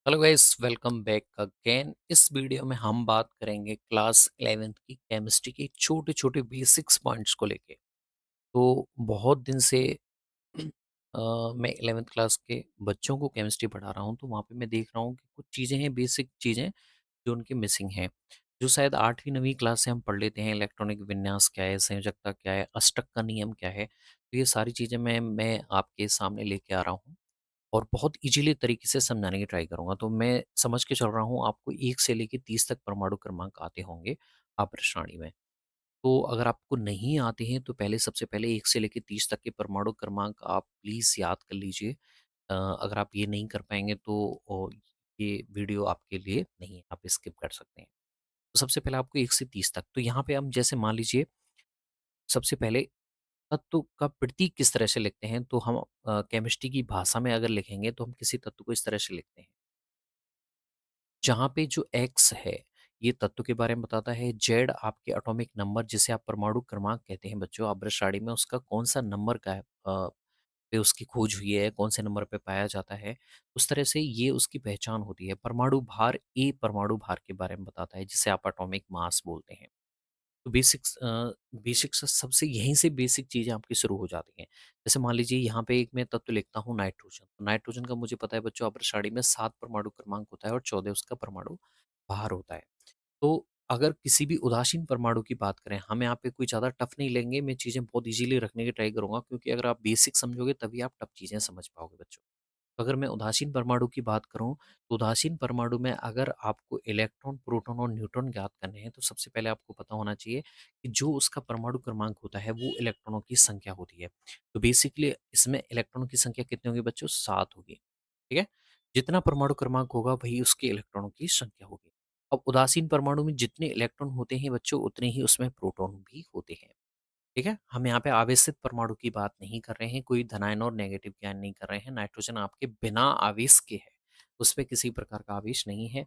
Hello guys, welcome back again. इस video में हम बात करेंगे क्लास 11th की केमिस्ट्री के छोटे छोटे बेसिक्स पॉइंट्स को लेके। तो बहुत दिन से मैं 11th क्लास के बच्चों को केमिस्ट्री पढ़ा रहा हूँ, तो वहाँ पे मैं देख रहा हूँ कि कुछ चीज़ें हैं, बेसिक चीज़ें जो उनकी मिसिंग हैं, जो शायद 8वीं 9वीं क्लास से हम पढ़ लेते हैं। इलेक्ट्रॉनिक विन्यास क्या है, संयोजकता क्या है, अष्टक का नियम क्या है। तो ये सारी चीज़ें मैं आपके सामने लेके आ रहा हूँ और बहुत ईज़िली तरीके से समझाने की ट्राई करूँगा। तो मैं समझ के चल रहा हूँ आपको 1 से लेके 30 तक परमाणु क्रमांक आते होंगे आवर्त सारणी में। तो अगर आपको नहीं आते हैं तो पहले सबसे पहले 1 से लेके 30 तक के परमाणु क्रमांक आप प्लीज़ याद कर लीजिए। अगर आप ये नहीं कर पाएँगे तो ये वीडियो आपके लिए नहीं है, आप स्किप कर सकते हैं। तो सबसे पहले आपको 1 से 30 तक, तो यहाँ पे हम जैसे मान लीजिए सबसे पहले तत्व का प्रतीक किस तरह से लिखते हैं, तो हम केमिस्ट्री की भाषा में अगर लिखेंगे तो हम किसी तत्व को इस तरह से लिखते हैं। जहाँ पे जो एक्स है, ये तत्व के बारे में बताता है। जेड आपके एटॉमिक नंबर, जिसे आप परमाणु क्रमांक कहते हैं बच्चों, आवर्त सारणी में उसका कौन-सा नंबर का है, पे उसकी खोज हुई है, कौन से नंबर पे पाया जाता है। उस तरह से ये उसकी पहचान होती है। परमाणु भार, ए परमाणु भार के बारे में बताता है, जिसे आप एटॉमिक मास बोलते हैं। तो बेसिक्स सबसे यहीं से बेसिक चीज़ें आपकी शुरू हो जाती हैं। जैसे मान लीजिए यहाँ पे एक मैं तत्व लिखता हूँ नाइट्रोजन। तो नाइट्रोजन का मुझे पता है बच्चों, आवर्त सारणी में 7 परमाणु क्रमांक होता है और 14 उसका परमाणु भार होता है। तो अगर किसी भी उदासीन परमाणु की बात करें, हम यहाँ पे कोई ज़्यादा टफ नहीं लेंगे, मैं चीज़ें बहुत ईज़िली रखने की ट्राई करूँगा, क्योंकि अगर आप बेसिक समझोगे तभी आप टफ चीज़ें समझ पाओगे बच्चों। अगर मैं उदासीन परमाणु की बात करूँ, तो उदासीन परमाणु में अगर आपको इलेक्ट्रॉन, प्रोटॉन और न्यूट्रॉन ज्ञात करने हैं, तो सबसे पहले आपको पता होना चाहिए कि जो उसका परमाणु क्रमांक होता है, वो इलेक्ट्रॉनों की संख्या होती है। तो बेसिकली इसमें इलेक्ट्रॉनों की संख्या कितनी होगी बच्चों? 7 होगी, ठीक है? जितना परमाणु क्रमांक होगा, वही उसके इलेक्ट्रॉनों की संख्या होगी। अब उदासीन परमाणु में जितने इलेक्ट्रॉन होते हैं बच्चों, उतने ही उसमें प्रोटॉन भी होते हैं। ठीक है? हम यहाँ पे आवेशित परमाणु की बात नहीं कर रहे हैं, कोई धनायन और नेगेटिव की नहीं कर रहे हैं। नाइट्रोजन आपके बिना आवेश के है, उसमें किसी प्रकार का आवेश नहीं है।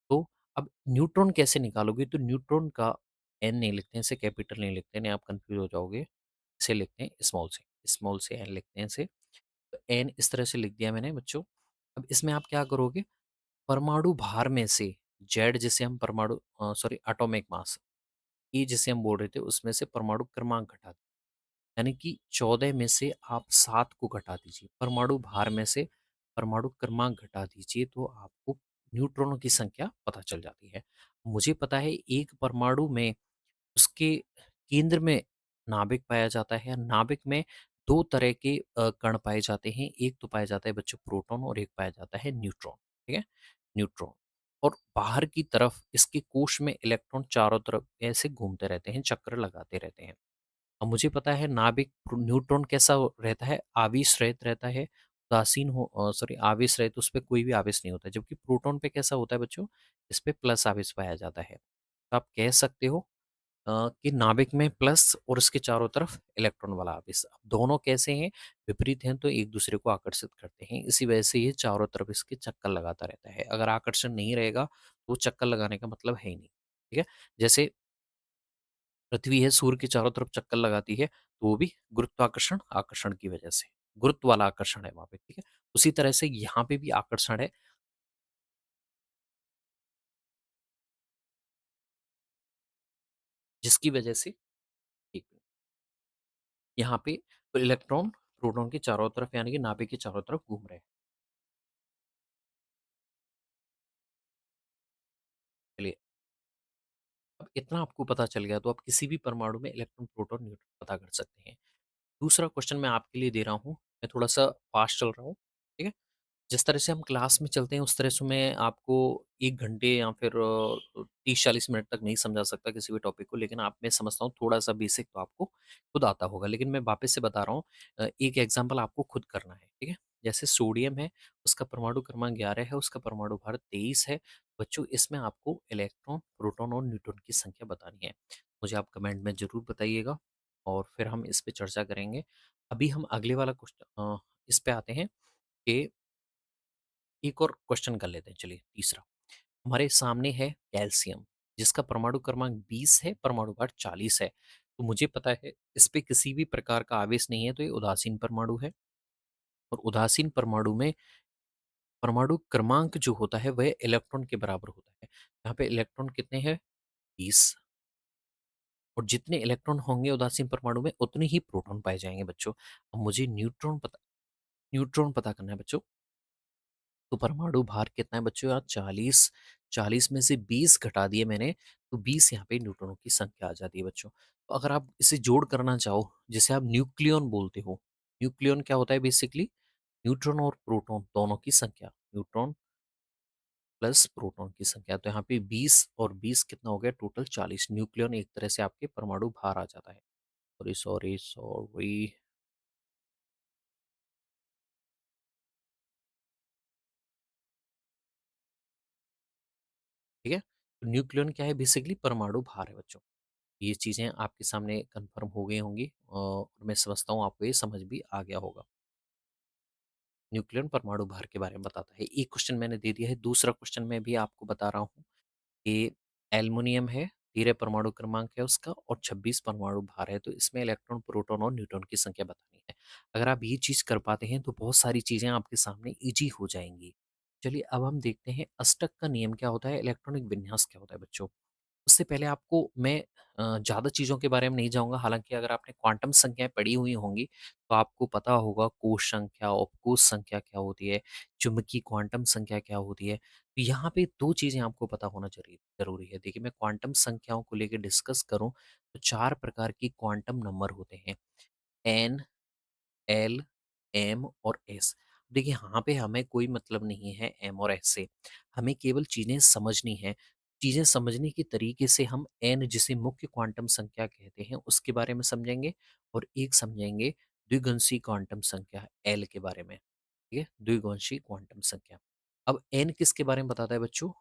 तो अब न्यूट्रॉन कैसे निकालोगे? तो न्यूट्रॉन का एन नहीं लिखते हैं, इसे कैपिटल नहीं लिखते हैं, नहीं आप कन्फ्यूज़ हो जाओगे। इसे लिखते हैं स्मॉल से एन लिखते हैं इसे। तो एन इस तरह से लिख दिया मैंने बच्चों। अब इसमें आप क्या करोगे? परमाणु भार में से जेड, जिसे हम परमाणु सॉरी एटॉमिक मास, ये जिसे हम बोल रहे थे, उसमें से परमाणु क्रमांक घटा, यानी कि 14 में से आप 7 को घटा दीजिए, परमाणु भार में से परमाणु क्रमांक घटा दीजिए, तो आपको न्यूट्रॉनों की संख्या पता चल जाती है। मुझे पता है एक परमाणु में उसके केंद्र में नाभिक पाया जाता है। नाभिक में 2 तरह के कण पाए जाते हैं। एक तो पाया जाता है बच्चों प्रोटॉन, और एक पाया जाता है न्यूट्रॉन, ठीक है? न्यूट्रॉन। और बाहर की तरफ इसके कोश में इलेक्ट्रॉन चारों तरफ ऐसे घूमते रहते हैं, चक्कर लगाते रहते हैं। अब मुझे पता है नाभिक न्यूट्रॉन कैसा रहता है, आवेश रहित रहता है। उदासीन हो सॉरी आवेश रहित, उस पे कोई भी आवेश नहीं होता है। जबकि प्रोटॉन पे कैसा होता है बच्चों, इस पे प्लस आवेश पाया जाता है। तो आप कह सकते हो कि नाभिक में प्लस और उसके चारों तरफ इलेक्ट्रॉन वाला आवेश। अब दोनों कैसे हैं, विपरीत हैं, तो एक दूसरे को आकर्षित करते हैं। इसी वजह से ये चारों तरफ इसके चक्कर लगाता रहता है। अगर आकर्षण नहीं रहेगा तो चक्कर लगाने का मतलब है ही नहीं, ठीक है? जैसे पृथ्वी है, सूर्य के चारों तरफ चक्कर लगाती है, तो वो भी गुरुत्वाकर्षण, आकर्षण की वजह से। गुरुत्व वाला आकर्षण है वहाँ पे, ठीक है? उसी तरह से यहाँ पे भी आकर्षण है, जिसकी वजह से एक यहाँ पे इलेक्ट्रॉन प्रोटॉन के चारों तरफ, यानी कि नाभिक के चारों तरफ घूम रहे हैं। चलिए, अब इतना आपको पता चल गया, तो आप किसी भी परमाणु में इलेक्ट्रॉन, प्रोटॉन, न्यूट्रॉन पता कर सकते हैं। दूसरा क्वेश्चन मैं आपके लिए दे रहा हूँ, मैं थोड़ा-सा फास्ट चल रहा हूँ, ठीक है? जिस तरह से हम क्लास में चलते हैं, उस तरह से मैं आपको 1 घंटे या फिर 30-40 मिनट तक नहीं समझा सकता किसी भी टॉपिक को, लेकिन आप मैं समझता हूँ थोड़ा-सा बेसिक तो आपको खुद आता होगा। लेकिन मैं वापस से बता रहा हूँ, एक एग्ज़ाम्पल आपको खुद करना है, ठीक है? जैसे सोडियम है, उसका परमाणु क्रमांक 11 है, उसका परमाणु भार 23 है। बच्चों, इसमें आपको इलेक्ट्रॉन, प्रोटॉन और न्यूट्रॉन की संख्या बतानी है। मुझे आप कमेंट में ज़रूर बताइएगा और फिर हम इस पे चर्चा करेंगे। अभी हम अगले वाला इस पे आते हैं कि एक और क्वेश्चन कर लेते हैं, चलिए तीसरा। हमारे सामने है कैल्शियम, जिसका परमाणु क्रमांक 20 है, परमाणु भार 40 है। तो मुझे पता है इस पे किसी भी प्रकार का आवेश नहीं है, तो ये उदासीन परमाणु है। और उदासीन परमाणु में परमाणु क्रमांक जो होता है वह इलेक्ट्रॉन के बराबर होता है। यहाँ पे इलेक्ट्रॉन कितने हैं? 20। और जितने इलेक्ट्रॉन होंगे उदासीन परमाणु में उतने ही प्रोटॉन पाए जाएँगे बच्चों। अब मुझे न्यूट्रॉन पता करना है बच्चों। तो परमाणु भार कितना है बच्चों? यहाँ 40, 40 में से 20 घटा दिए मैंने, तो 20 यहाँ पे न्यूट्रॉनों की संख्या आ जाती है बच्चों। तो अगर आप इसे जोड़ करना चाहो, जिसे आप न्यूक्लियॉन बोलते हो, न्यूक्लियॉन क्या होता है बेसिकली? न्यूट्रॉन और प्रोटॉन दोनों की संख्या, न्यूट्रॉन प्लस प्रोटॉन की संख्या। तो यहाँ पे 20 और 20 कितना हो गया? टोटल 40 न्यूक्लियॉन एक तरह से आपके परमाणु भार आ जाता है। Sorry, sorry, sorry. ठीक है? तो न्यूक्लियॉन क्या है? बेसिकली परमाणु भार है बच्चों। ये चीज़ें आपके सामने कन्फर्म हो गई होंगी और मैं समझता हूँ आपको ये समझ भी आ गया होगा। न्यूक्लियॉन परमाणु भार के बारे में बताता है। एक क्वेश्चन मैंने दे दिया है, दूसरा क्वेश्चन मैं भी आपको बता रहा हूँ कि एल्युमिनियम है, 13 परमाणु क्रमांक है उसका और 26 परमाणु भार है। तो इसमें इलेक्ट्रॉन, प्रोटॉन और न्यूट्रॉन की संख्या बतानी है। अगर आप ये चीज़ कर पाते हैं तो बहुत सारी चीज़ें आपके सामने ईज़ी हो जाएँगी। चलिए अब हम देखते हैं अष्टक का नियम क्या होता है, इलेक्ट्रॉनिक विन्यास क्या होता है बच्चों। उससे पहले आपको मैं ज़्यादा चीज़ों के बारे में नहीं जाऊँगा, हालाँकि अगर आपने क्वांटम संख्याएँ पढ़ी हुई होंगी, तो आपको पता होगा कोष संख्या, उपकोष संख्या क्या होती है, चुंबकीय क्वांटम संख्या क्या होती है। तो यहाँ पे 2 चीज़ें आपको पता होना ज़रूरी है। देखिए, मैं क्वांटम संख्याओं को लेके डिस्कस करूँ, तो 4 प्रकार की क्वांटम नंबर होते हैं, एन, एल, एम और एस। देखिए, यहाँ पे हमें कोई मतलब नहीं है एम और एस से, हमें केवल चीज़ें समझनी है। चीज़ें समझने के तरीके से हम एन, जिसे मुख्य क्वांटम संख्या कहते हैं, उसके बारे में समझेंगे और एक समझेंगे द्विगुणित क्वांटम संख्या एल के बारे में। ठीक है? द्विगुणित क्वांटम संख्या। अब एन किसके बारे में बताता है बच्चों?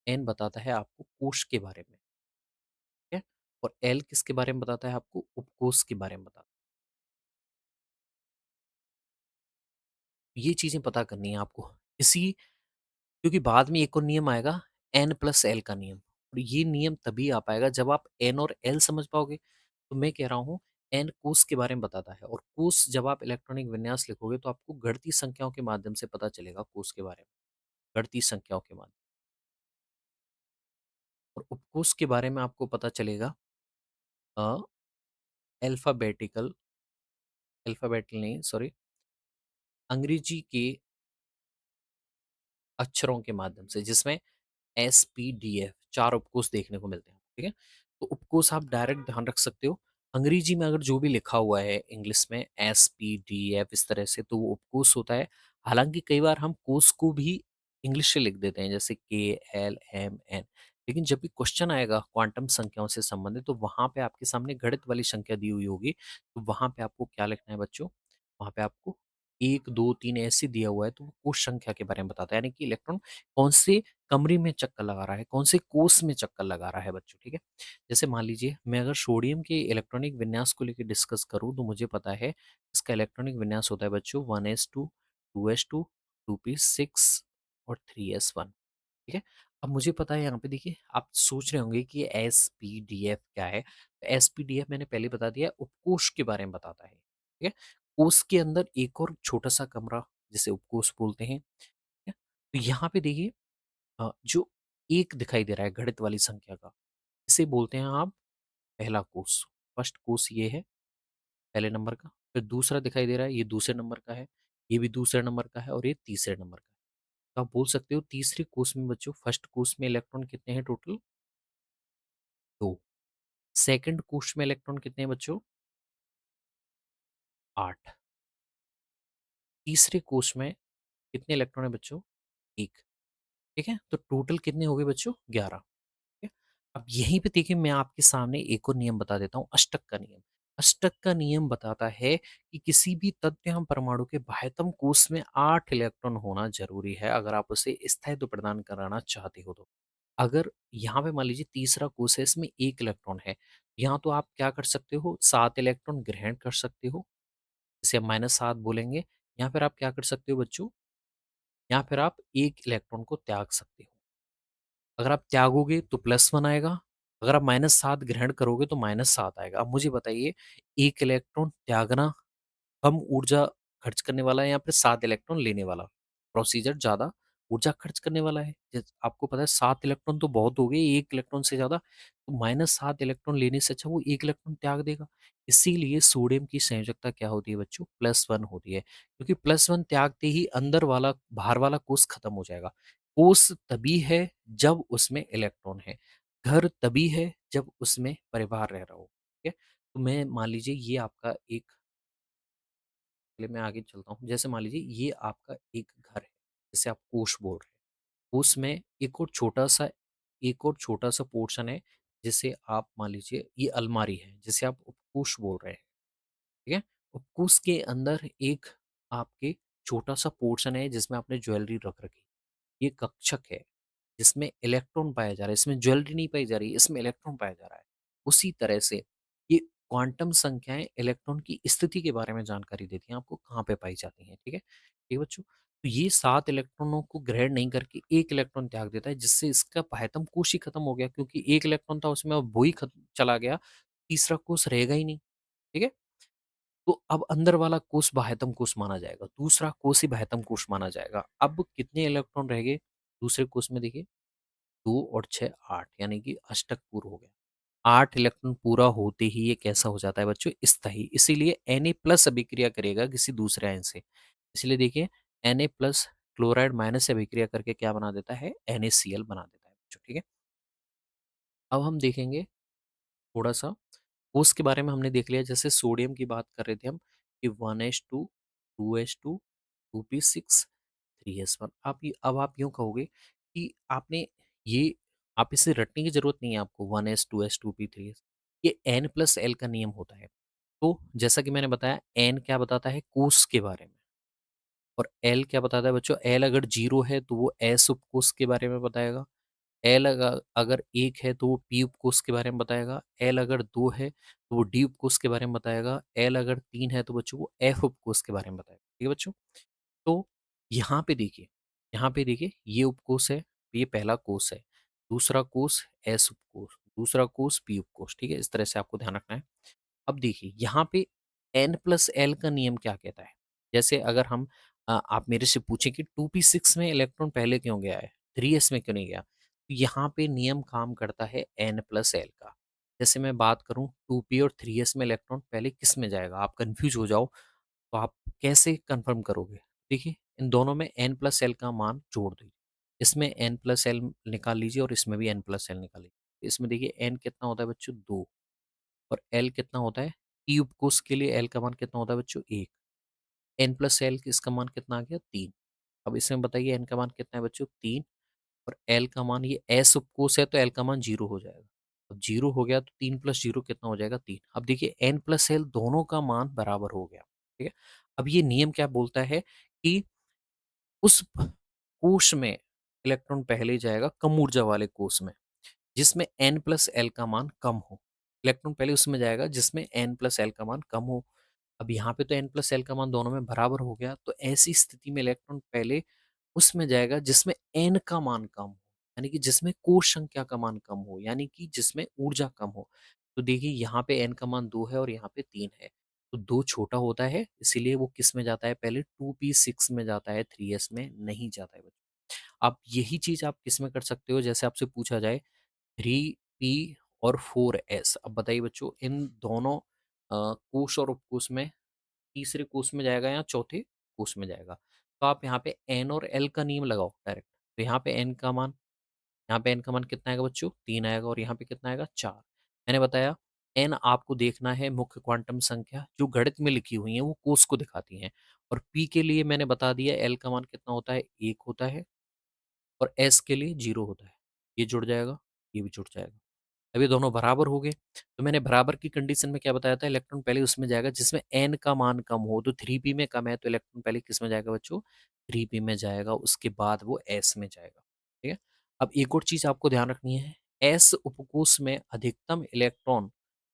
एन बताता है आपको कोष के बारे में, ठीक है? और एल किसके बारे में बताता है आपको? उपकोष के बारे में बताता है। ये चीज़ें पता करनी है आपको। इसी क्योंकि बाद में एक और नियम आएगा, एन प्लस एल का नियम, और ये नियम तभी आ पाएगा जब आप एन और एल समझ पाओगे। तो मैं कह रहा हूँ, एन कोस के बारे में बताता है और कोस जब आप इलेक्ट्रॉनिक विन्यास लिखोगे तो आपको घड़ती संख्याओं के माध्यम से पता चलेगा कोस के बारे में, घड़ती संख्याओं के माध्यम। और उपकोष के बारे में आपको पता चलेगा अल्फाबेटिकल, अल्फाबेटल नहीं, सॉरी, अंग्रेजी के अक्षरों के माध्यम से, जिसमें एसपीडीएफ 4 उपकोष देखने को मिलते हैं, ठीक है? तो उपकोष आप डायरेक्ट ध्यान रख सकते हो। अंग्रेजी में अगर जो भी लिखा हुआ है इंग्लिश में एसपीडीएफ इस तरह से, तो वो उपकोष होता है। हालाँकि कई बार हम कोष को भी इंग्लिश से लिख देते हैं, जैसे केएलएमएन। लेकिन जब भी क्वेश्चन आएगा क्वांटम संख्याओं से संबंधित, तो वहाँ पे आपके सामने गणित वाली संख्या दी हुई होगी, तो वहाँ पे आपको क्या लिखना है बच्चों? वहाँ पे आपको 1, 2, 3 ऐसे दिया हुआ है, तो वो कोष संख्या के बारे में बताता है, यानी कि इलेक्ट्रॉन कौन से कमरे में चक्कर लगा रहा है, कौन से कोष में चक्कर लगा रहा है बच्चों, ठीक है? जैसे मान लीजिए मैं अगर सोडियम के इलेक्ट्रॉनिक विन्यास को लेके डिस्कस करूँ, तो मुझे पता है इसका इलेक्ट्रॉनिक विन्यास होता है बच्चों 1s2, 2s2, 2p6 और 3s1, ठीक है? अब मुझे पता है, यहाँ पे देखिए आप सोच रहे होंगे कि एसपीडीएफ क्या है? तो एसपीडीएफ मैंने पहले बता दिया, उपकोष के बारे में बताता है, ठीक है? कोष के अंदर एक और छोटा-सा कमरा जिसे उपकोष बोलते हैं, ठीक है? तो यहाँ पे देखिए जो 1 दिखाई दे रहा है घड़ित वाली संख्या का, इसे बोलते हैं आप पहला कोष। फर्स्ट कोष ये है, पहले नंबर का। फिर दूसरा दिखाई दे रहा है, ये दूसरे नंबर का है, ये भी दूसरे नंबर का है और ये तीसरे नंबर का है। तो आप बोल सकते हो तीसरे कोष में बच्चों, फर्स्ट कोष में इलेक्ट्रॉन कितने हैं टोटल? 2। सेकंड कोष में इलेक्ट्रॉन कितने हैं बच्चों? 8। तीसरे कोष में कितने इलेक्ट्रॉन हैं बच्चों? 1। ठीक है? तो टोटल कितने हो गए बच्चों? 11। ठीक है? अब यहीं पे देखिए मैं आपके सामने एक और नियम बता देता हूँ, अष्टक का नियम। अष्टक का नियम बताता है कि किसी भी तन्यम परमाणु के बाह्यतम कोष में 8 इलेक्ट्रॉन होना ज़रूरी है, अगर आप उसे स्थायित्व प्रदान कराना चाहते हो तो। अगर यहाँ पे मान लीजिए तीसरा कोष है, इसमें 1 इलेक्ट्रॉन है, यहाँ तो आप क्या कर सकते हो, 7 इलेक्ट्रॉन ग्रहण कर सकते हो, इसे हम -7 बोलेंगे। या फिर आप क्या कर सकते हो बच्चों, या फिर आप 1 इलेक्ट्रॉन को त्याग सकते हो। अगर आप त्यागोगे तो +1 आएगा, अगर आप -7 ग्रहण करोगे तो -7 आएगा। अब मुझे बताइए, 1 इलेक्ट्रॉन त्यागना कम ऊर्जा खर्च करने वाला है या फिर 7 इलेक्ट्रॉन लेने वाला? प्रोसीजर ज़्यादा ऊर्जा खर्च करने वाला है। आपको पता है 7 इलेक्ट्रॉन तो बहुत हो गए, 1 इलेक्ट्रॉन से ज़्यादा, तो -7 इलेक्ट्रॉन लेने से अच्छा वो 1 इलेक्ट्रॉन त्याग देगा। इसीलिए सोडियम की संयोजकता क्या होती है बच्चों? +1 होती है, क्योंकि +1 त्यागते ही अंदर वाला बाहर वाला कोष खत्म हो जाएगा। कोष तभी है जब उसमें इलेक्ट्रॉन है, घर तभी है जब उसमें परिवार रह रहा हो, ठीक है? तो मैं मान लीजिए ये आपका एक, चलिए मैं आगे चलता हूँ। जैसे मान लीजिए ये आपका एक घर है, जिसे आप कोष बोल रहे हैं। उसमें एक और छोटा-सा पोर्शन है, जिसे आप मान लीजिए ये अलमारी है, जिसे आप उपकोष बोल रहे हैं, ठीक है? उपकोष के अंदर एक आपके छोटा-सा पोर्शन है, जिसमें आपने ज्वेलरी रख रखी है। ये कक्षक है, जिसमें इलेक्ट्रॉन पाया जा रहा है, इसमें ज्वेलरी नहीं पाई जा रही है, इसमें इलेक्ट्रॉन पाया जा रहा है। उसी तरह से ये क्वांटम संख्याएँ इलेक्ट्रॉन की स्थिति के बारे में जानकारी देती हैं आपको, कहाँ पे पाई जाती हैं, ठीक है? ठीक है बच्चों? तो ये 7 इलेक्ट्रॉनों को ग्रहण नहीं करके 1 इलेक्ट्रॉन त्याग देता है, जिससे इसका बाह्यतम कोश ही खत्म हो गया, क्योंकि 1 इलेक्ट्रॉन था उसमें, अब वो ही चला गया, तीसरा कोष रहेगा ही नहीं, ठीक है? तो अब अंदर वाला कोष बाह्यतम कोष माना जाएगा, दूसरा कोष ही बाह्यतम कोष माना जाएगा। अब कितने इलेक्ट्रॉन रह गए दूसरे कोष में? देखिए 2 और 6 8, यानी कि अष्टक पूर्व हो गया। 8 इलेक्ट्रॉन पूरा होते ही ये कैसा हो जाता है बच्चों? स्थायी। इसीलिए Na+ अभिक्रिया करेगा किसी दूसरे आयन से। इसलिए देखिए Na+ क्लोराइड माइनस से अभिक्रिया करके क्या बना देता है? NaCl बना देता है बच्चों, ठीक है? अब हम देखेंगे थोड़ा-सा कोष के बारे में हमने देख लिया, जैसे सोडियम की बात कर रहे थे हम कि 1s2, 2s2, 2p6, 3s1। अब आप यूँ कहोगे कि आपने ये आप इसे रटने की ज़रूरत नहीं है आपको, 1s, 2s, 2p, 3s, ये n+l का नियम होता है। तो जैसा कि मैंने बताया, n क्या बताता है? कोष के बारे में, और l क्या बताता है बच्चों? l अगर 0 है तो वो s उपकोष के बारे में बताएगा। एल अगर 1 है तो वो पी उपकोष के बारे में बताएगा, एल अगर 2 है तो वो डी उपकोष के बारे में बताएगा, एल अगर 3 है तो बच्चों वो एफ उपकोष के बारे में बताएगा। ठीक है बच्चों? तो यहाँ पे देखिए, ये उपकोष है, ये पहला कोष है, दूसरा कोष एस उपकोष, दूसरा कोष पी उपकोष, ठीक है? इस तरह से आपको ध्यान रखना है। अब देखिए यहाँ पे n+l का नियम क्या कहता है? जैसे अगर आप मेरे से पूछें कि 2p6 में इलेक्ट्रॉन पहले क्यों गया है, 3s में क्यों नहीं गया? तो यहाँ पे नियम काम करता है n+l का। जैसे मैं बात करूँ 2p और 3s में इलेक्ट्रॉन पहले किस में जाएगा? आप कन्फ्यूज़ हो जाओ, तो आप कैसे कन्फर्म करोगे? देखिए, इन दोनों में n+l का मान जोड़ दीजिए। इसमें n+l निकाल लीजिए और इसमें भी n+l निकाल लीजिए। इसमें देखिए n कितना होता है बच्चों? 2, और L कितना होता है? P उपकोष के लिए L का मान कितना होता है बच्चों? 1। n+L इसका मान कितना आ गया? 3। अब इसमें बताइए n का मान कितना है बच्चों? 3, और L का मान, ये S उपकोष है तो L का मान 0 हो जाएगा। अब 0 हो गया तो 3 + 0 कितना हो जाएगा? 3। अब देखिए n+L दोनों का मान बराबर हो गया, ठीक है? अब ये नियम क्या बोलता है कि उस कोष में इलेक्ट्रॉन पहले जाएगा कम ऊर्जा वाले कोष में, जिसमें n+l का मान कम हो। इलेक्ट्रॉन पहले उसमें जाएगा जिसमें n+l का मान कम हो। अब यहाँ पे तो n+l का मान दोनों में बराबर हो गया, तो ऐसी स्थिति में इलेक्ट्रॉन पहले उसमें जाएगा जिसमें n का मान कम हो, यानी कि जिसमें कोष संख्या का मान कम हो, यानी कि जिसमें ऊर्जा कम हो। तो देखिए यहाँ पे n का मान 2 है और यहाँ पे 3 है। तो 2 छोटा होता है, इसीलिए वो किस में जाता है? पहले 2p6 में जाता है, 3s में नहीं जाता है बच्चों। आप यही चीज़ आप किस में कर सकते हो? जैसे आपसे पूछा जाए 3p और 4s, अब बताइए बच्चों इन दोनों कोष और उपकोष में तीसरे कोष में जाएगा या चौथे कोष में जाएगा? तो आप यहाँ पे n और l का नियम लगाओ डायरेक्ट। तो यहाँ पे n का मान कितना आएगा बच्चों? 3 आएगा, और यहाँ पे कितना आएगा? 4। मैंने बताया n आपको देखना है मुख्य क्वांटम संख्या जो गणित में लिखी हुई है, वो कोष को दिखाती हैं, और p के लिए मैंने बता दिया l का मान कितना होता है? 1 होता है, और s के लिए 0 होता है। ये जुड़ जाएगा, ये भी जुड़ जाएगा। अब ये दोनों बराबर हो गए, तो मैंने बराबर की कंडीशन में क्या बताया था? इलेक्ट्रॉन पहले उसमें जाएगा जिसमें n का मान कम हो, तो 3p में कम है तो इलेक्ट्रॉन पहले किस में जाएगा बच्चों? 3p में जाएगा, उसके बाद वो s में जाएगा, ठीक है? अब एक और चीज़ आपको ध्यान रखनी है, s उपकोष में अधिकतम इलेक्ट्रॉन,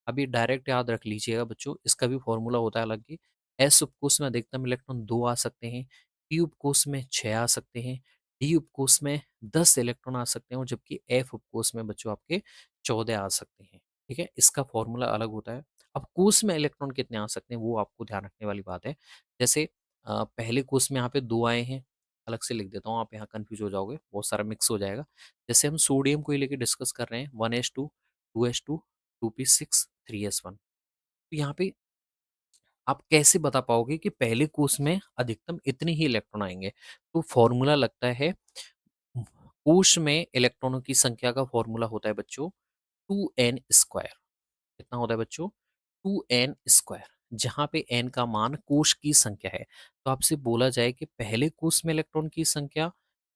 अभी डायरेक्ट याद रख लीजिएगा बच्चों, इसका भी फॉर्मूला होता है अलग ही। s उपकोष में अधिकतम इलेक्ट्रॉन 2 आ सकते हैं, p उपकोष में 6 आ सकते हैं, डी उपकोष में 10 इलेक्ट्रॉन आ सकते हैं, और जबकि एफ उपकोष में बच्चों आपके 14 आ सकते हैं, ठीक है? इसका फ़ॉर्मूला अलग होता है। अब कोष में इलेक्ट्रॉन कितने आ सकते हैं, वो आपको ध्यान रखने वाली बात है। जैसे पहले कोष में यहाँ पे 2 आए हैं, अलग से लिख देता हूँ, आप यहाँ कन्फ्यूज़ हो जाओगे, बहुत सारा मिक्स हो जाएगा। जैसे हम सोडियम को ही लेके डिस्कस कर रहे हैं, 1s2, 2s2, 2p6, 3s1। तो यहाँ पे आप कैसे बता पाओगे कि पहले कोष में अधिकतम इतने ही इलेक्ट्रॉन आएँगे? तो फ़ॉर्मूला लगता है, कोश में इलेक्ट्रॉनों की संख्या का फॉर्मूला होता है बच्चों 2n स्क्वायर। कितना होता है बच्चों? 2n स्क्वायर, जहाँ पे n का मान कोश की संख्या है। तो आपसे बोला जाए कि पहले कोष में इलेक्ट्रॉन की संख्या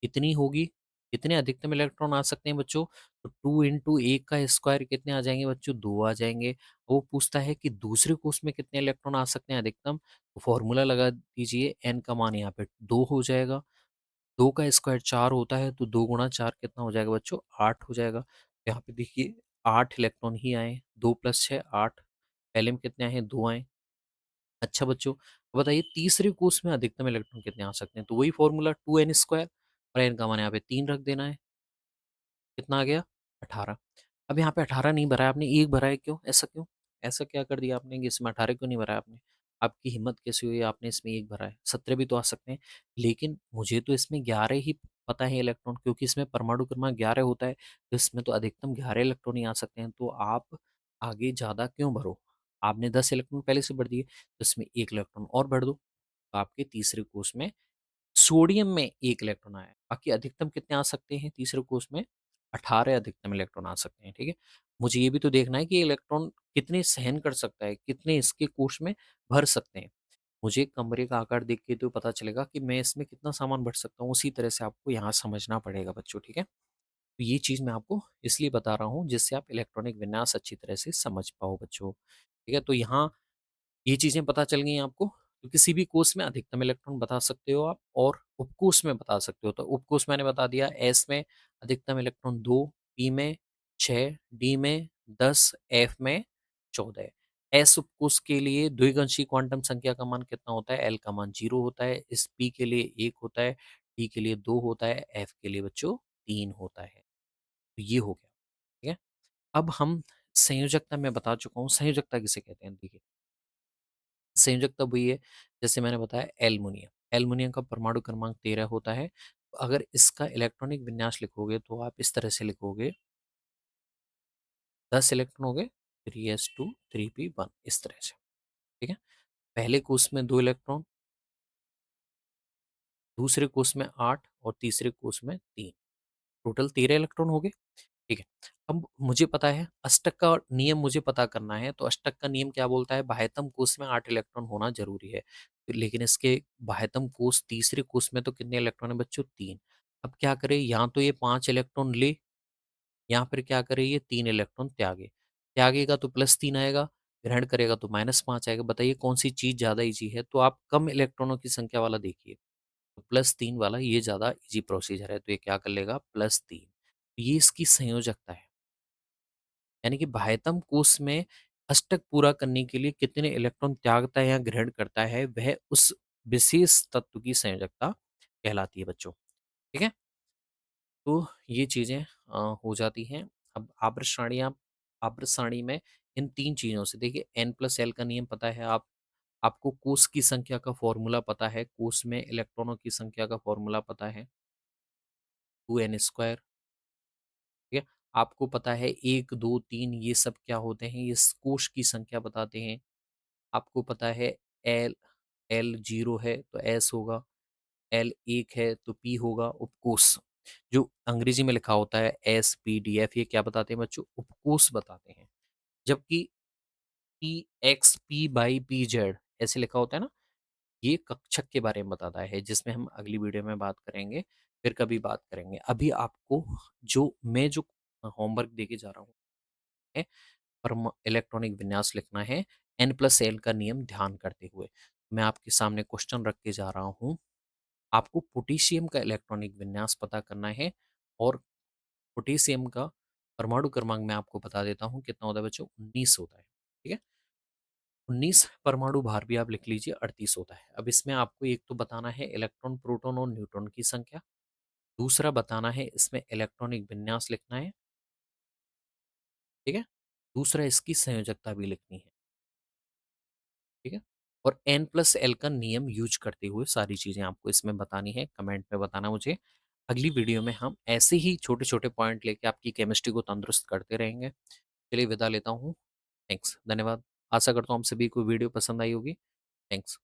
कितनी होगी? कितने अधिकतम इलेक्ट्रॉन आ सकते हैं बच्चों? तो 2 इंटू 1 का स्क्वायर कितने आ जाएंगे बच्चों? 2 आ जाएंगे। वो पूछता है कि दूसरे कोष में कितने इलेक्ट्रॉन आ सकते हैं अधिकतम? तो फॉर्मूला लगा दीजिए, n का मान यहाँ पे 2 हो जाएगा। 2 का स्क्वायर 4 होता है, तो 2 गुणा 4 कितना हो जाएगा बच्चों? 8 हो जाएगा। तो यहाँ पे देखिए 8 इलेक्ट्रॉन ही आए, 2 प्लस 6 8। पहले में कितने आए हैं? 2 आए। अच्छा बच्चों, अब बताइए तीसरे कोर्स में अधिकतम इलेक्ट्रॉन कितने आ सकते हैं? तो वही फॉर्मूला 2n स्क्वायर, और n का मान यहाँ पे 3 रख देना है। कितना आ गया? 18। अब यहाँ पे 18 नहीं भरा है आपने, 1 भरा है, क्यों? ऐसा क्यों? ऐसा क्या कर दिया आपने कि इसमें 18 क्यों नहीं भरा है आपने? आपकी हिम्मत कैसे हुई आपने इसमें 1 भरा है? 17 भी तो आ सकते हैं। लेकिन मुझे तो इसमें 11 ही पता है इलेक्ट्रॉन, क्योंकि इसमें परमाणु क्रमांक 11 होता है, तो इसमें तो अधिकतम 11 इलेक्ट्रॉन ही आ सकते हैं। तो आप आगे ज़्यादा क्यों भरो? आपने 10 इलेक्ट्रॉन पहले से भर दिए, तो इसमें 1 इलेक्ट्रॉन और भर दो। तो आपके तीसरे कोष में सोडियम में 1 इलेक्ट्रॉन आया है। बाकी अधिकतम कितने आ सकते हैं तीसरे कोष में? 18 अधिकतम इलेक्ट्रॉन आ सकते हैं, ठीक है? मुझे ये भी तो देखना है कि इलेक्ट्रॉन कितने सहन कर सकता है, कितने इसके कोष में भर सकते हैं। मुझे कमरे का आकार देख के तो पता चलेगा कि मैं इसमें कितना सामान भर सकता हूँ, उसी तरह से आपको यहाँ समझना पड़ेगा बच्चों, ठीक है? तो ये चीज़ मैं आपको इसलिए बता रहा हूँ जिससे आप इलेक्ट्रॉनिक विन्यास अच्छी तरह से समझ पाओ बच्चों, ठीक है? तो यहाँ ये चीज़ें पता चल गई आपको। तो किसी भी कोष में अधिकतम इलेक्ट्रॉन बता सकते हो आप, और उपकोष में बता सकते हो। तो उपकोष मैंने बता दिया, एस में अधिकतम इलेक्ट्रॉन 2, पी में 6, डी में 10, एफ में 14। एस उपकोष के लिए द्विगांशीय क्वांटम संख्या का मान कितना होता है? एल का मान 0 होता है, इस पी के लिए 1 होता है, डी के लिए 2 होता है, एफ के लिए बच्चों 3 होता है। तो ये हो गया, ठीक है? अब हम संयोजकता में बता चुका हूँ, संयोजकता किसे कहते हैं? देखिए, संयोजकता वही है, जैसे मैंने बताया एल्युमिनियम। एल्युमिनियम का परमाणु क्रमांक 13 होता है। तो अगर इसका इलेक्ट्रॉनिक विन्यास लिखोगे तो आप इस तरह से लिखोगे, 10 इलेक्ट्रॉन हो गए, 3s2 3p1, इस तरह से, ठीक है? पहले कोष में 2 इलेक्ट्रॉन, दूसरे कोष में 8 और तीसरे कोष में 3, टोटल 13 इलेक्ट्रॉन हो गए, ठीक है? अब मुझे पता है अष्टक का नियम मुझे पता करना है, तो अष्टक का नियम क्या बोलता है? बाह्यतम कोष में 8 इलेक्ट्रॉन होना ज़रूरी है। लेकिन इसके बाह्यतम कोष तीसरे कोष में तो कितने इलेक्ट्रॉन है बच्चों? 3। अब क्या करें, यहाँ तो ये 5 इलेक्ट्रॉन ले, यहाँ पर क्या करे, ये 3 इलेक्ट्रॉन त्यागे। त्यागेगा तो +3 आएगा, ग्रहण करेगा तो -5 आएगा। बताइए कौन-सी चीज़ ज़्यादा ईज़ी है? तो आप कम इलेक्ट्रॉनों की संख्या वाला देखिए। तो +3 वाला ये ज़्यादा ईज़ी प्रोसीजर है, तो ये क्या कर लेगा? +3। ये इसकी संयोजकता है। यानी कि बाह्यतम कोष में अष्टक पूरा करने के लिए कितने इलेक्ट्रॉन त्यागता है या ग्रहण करता है, वह उस विशेष तत्व की संयोजकता कहलाती है बच्चों, ठीक है? तो ये चीज़ें हो जाती हैं। अब आवर्त सारणी में इन 3 चीज़ों से देखिए, n+l का नियम पता है, आपको कोष की संख्या का फ़ॉर्मूला पता है, कोष में इलेक्ट्रॉनों की संख्या का फ़ॉर्मूला पता है, 2n स्क्वायर, ठीक है? आपको पता है 1, 2, 3 ये सब क्या होते हैं? ये कोष की संख्या बताते हैं। आपको पता है एल एल 0 है तो एस होगा, एल 1 है तो पी होगा। उपकोष जो अंग्रेजी में लिखा होता है एस पी डी एफ, ये क्या बताते हैं बच्चों? उपकोष बताते हैं। जबकि P x P by P Z ऐसे लिखा होता है ना, ये कक्षक के बारे में बताता है, जिसमें हम अगली वीडियो में बात करेंगे, फिर कभी बात करेंगे। अभी आपको जो होमवर्क देके जा रहा हूँ, है, इलेक्ट्रॉनिक विन्यास लिखना है n+l का नियम ध्यान करते हुए। मैं आपके सामने क्वेश्चन रख के जा रहा हूँ। आपको पोटेशियम का इलेक्ट्रॉनिक विन्यास पता करना है, और पोटेशियम का परमाणु क्रमांक मैं आपको बता देता हूँ कितना होता है बच्चों? 19 होता है, ठीक है? 19 परमाणु भार भी आप लिख लीजिए, 38 होता है। अब इसमें आपको एक तो बताना है इलेक्ट्रॉन, प्रोटॉन और न्यूट्रॉन की संख्या, दूसरा बताना है इसमें इलेक्ट्रॉनिक विन्यास लिखना है, ठीक है? दूसरा इसकी संयोजकता भी लिखनी है, ठीक है? और n+l का नियम यूज़ करते हुए सारी चीज़ें आपको इसमें बतानी है, कमेंट में बताना मुझे। अगली वीडियो में हम ऐसे ही छोटे-छोटे पॉइंट लेके आपकी केमिस्ट्री को तंदुरुस्त करते रहेंगे। चलिए विदा लेता हूँ। थैंक्स, धन्यवाद। आशा करता हूँ आप सभी को वीडियो पसंद आई होगी। थैंक्स।